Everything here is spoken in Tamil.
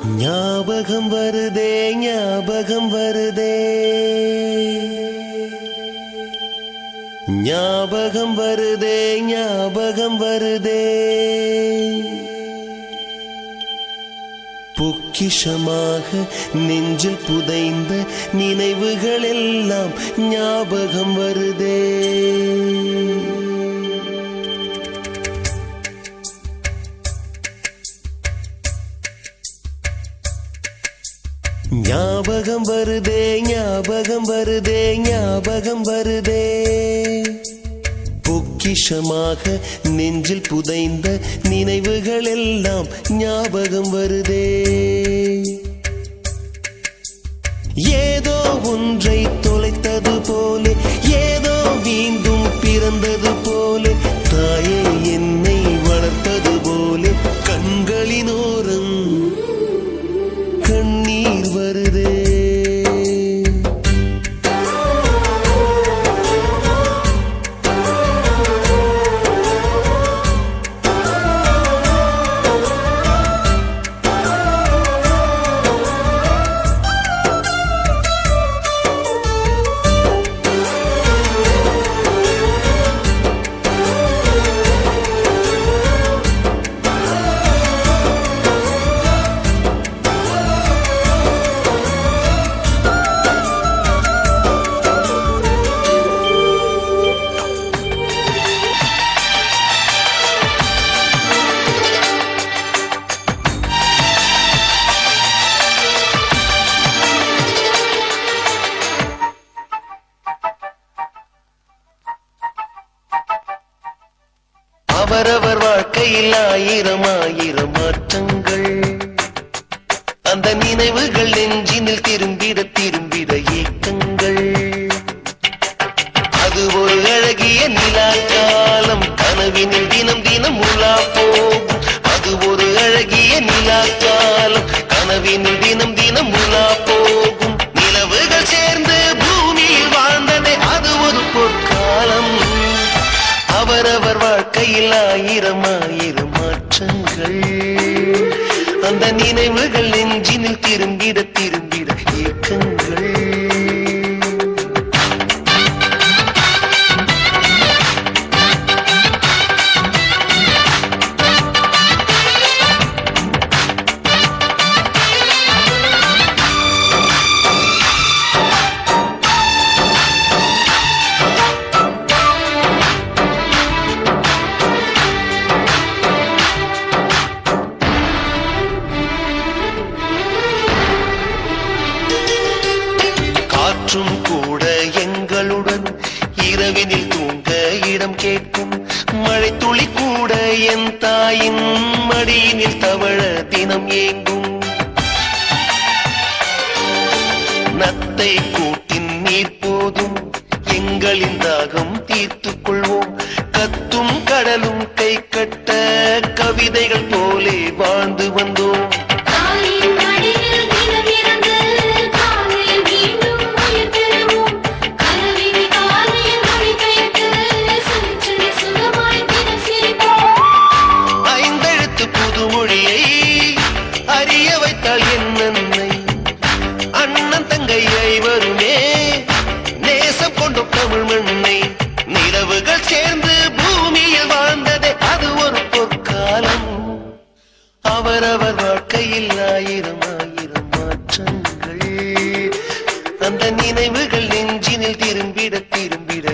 ஞாபகம் வருதே ஞாபகம் வருதே ஞாபகம் வருதே ஞாபகம் வருதே பொக்கிஷமாக நெஞ்சில் புதைந்த நினைவுகள் எல்லாம் ஞாபகம் வருதே ஞாபகம் வருதே ஞாபகம் வருதே ஞாபகம் வருதே பொக்கிஷமாக நெஞ்சில் புதைந்த நினைவுகள் எல்லாம் ஞாபகம் வருதே ஏதோ ஒன்றை தொலைத்தது போலே ஏதோ மீண்டும் பிறந்தது போலே தாயே என்னை வளர்த்தது போலே கண்களினோரம் கண்ணீர் வருதே அவரவர் வாழ்க்கையில் ஆயிரம் ஆயிரம் மாற்றங்கள் அந்த நினைவுகள் நெஞ்சினில் திரும்பிட திரும்பிட ஏக்கங்கள் அது ஒரு அழகிய நிலா காலம் கனவினில் தினம் தினம் உலா போகும் அது ஒரு அழகிய நிலா காலம் கனவினில் தினம் தினம் உலா போகும் நிலவுகள் சேர்ந்து பூமியில் வாழ்ந்ததே அது ஒரு பொற்காலம் அவரவர் வாழ்க்கையில் ஆயிரம் ஆயிரம் மாற்றங்கள் அந்த நினைவுகள் நெஞ்சினில் திரும்பிட திரும்பிட ஏக்கங்கள் கூட எங்களுடன் இரவினில் தூங்க இடம் கேட்கும் மழை துளி கூட என் தாயின் மடியினில் தவழ தினம் ஏங்கும் நத்தை கூட்டின் நீர் போதும் எங்களின் தாகம் தீர்த்துக் கொள்வோம் கத்தும் கடலும் கை கட்ட கவிதைகள் போலே வாழ்ந்து வந்தோம் அறிய வைத்தால் என்னை அண்ணன் தங்கையை வருமே நேசம் கொண்ட தமிழ் மண்ணை நிலவுகள் சேர்ந்து பூமியில் வாழ்ந்ததே அது ஒரு பொற்காலம் அவரவர் வாழ்க்கையில் ஆயிரம் ஆயிரம் மாற்றங்கள் அந்த நினைவுகள் நெஞ்சினில் திரும்பிட திரும்பிட